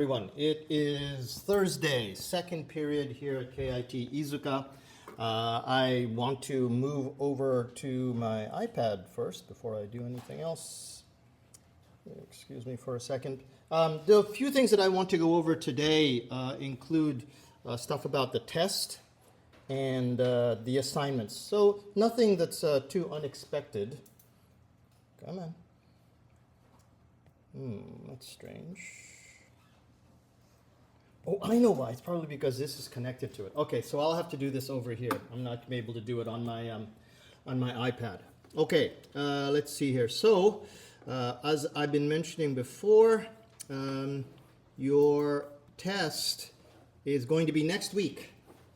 Everyone, it is Thursday, second period here at KIT Iizuka. I want to move over to my iPad first before I do anything else. Excuse me for a second. The few things that I want to go over today include stuff about the test and the assignments. So nothing that's too unexpected. Come on. That's strange. Oh, I know why. It's probably because this is connected to it. Okay, so I'll have to do this over here. I'm not going to be able to do it on my iPad. Okay, let's see here. So, as I've been mentioning before, your test is going to be next week.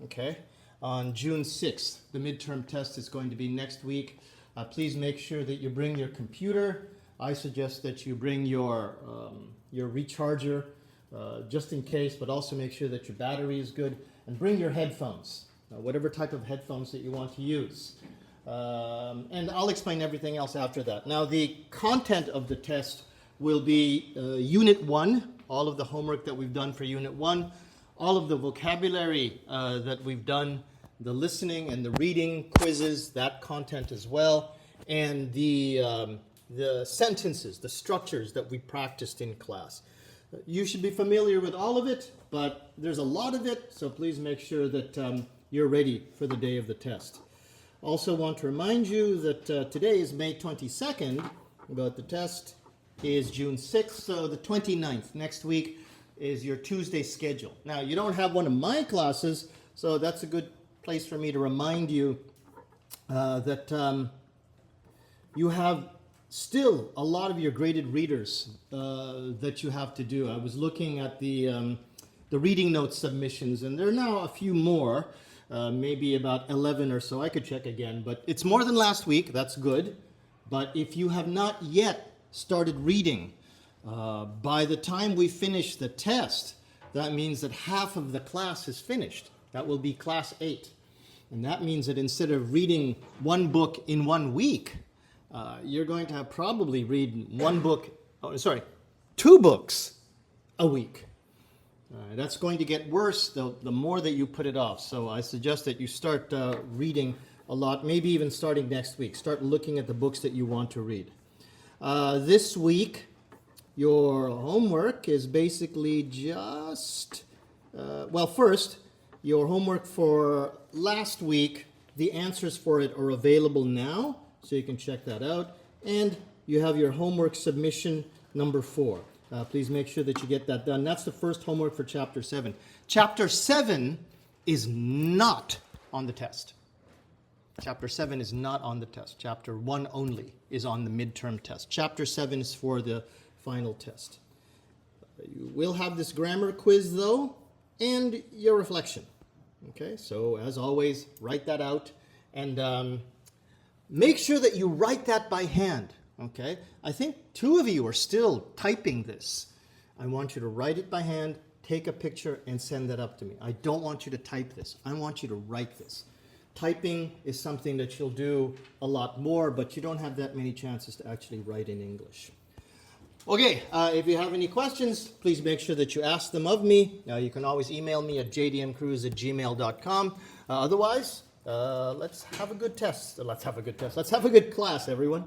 Okay, on June 6th. The midterm test is going to be next week. Please make sure that you bring your computer. I suggest that you bring your recharger. Just in case, but also make sure that your battery is good, and bring your headphones, whatever type of headphones that you want to use. And I'll explain everything else after that. Now, the content of the test will be Unit 1, all of the homework that we've done for Unit 1, all of the vocabulary that we've done, the listening and the reading quizzes, that content as well, and the sentences, the structures that we practiced in class. You should be familiar with all of it, but there's a lot of it, so please make sure that you're ready for the day of the test. Also want to remind you that today is May 22nd, but the test is June 6th, so the 29th, next week, is your Tuesday schedule. Now, you don't have one of my classes, so that's a good place for me to remind you that you have still a lot of your graded readers that you have to do. I was looking at the reading notes submissions, and there are now a few more, maybe about 11 or so. I could check again, but it's more than last week. That's good. But if you have not yet started reading, by the time we finish the test, that means that half of the class is finished. That will be class 8. And that means that instead of reading one book in 1 week, you're going to have probably read two books a week. That's going to get worse the more that you put it off. So I suggest that you start reading a lot, maybe even starting next week. Start looking at the books that you want to read. This week, your homework is basically just, first, your homework for last week, the answers for it are available now. So you can check that out. And you have your homework submission number 4. Please make sure that you get that done. That's the first homework for Chapter 7. Chapter 7 is not on the test. Chapter 7 is not on the test. Chapter 1 only is on the midterm test. Chapter 7 is for the final test. You will have this grammar quiz, though, and your reflection. Okay, so as always, write that out. And make sure that you write that by hand, okay? I think 2 of you are still typing this. I want you to write it by hand, take a picture, and send that up to me. I don't want you to type this. I want you to write this. Typing is something that you'll do a lot more, but you don't have that many chances to actually write in English. Okay, if you have any questions, please make sure that you ask them of me. You can always email me at jdmcruz@gmail.com. Otherwise, let's have a good test. Let's have a good class, everyone.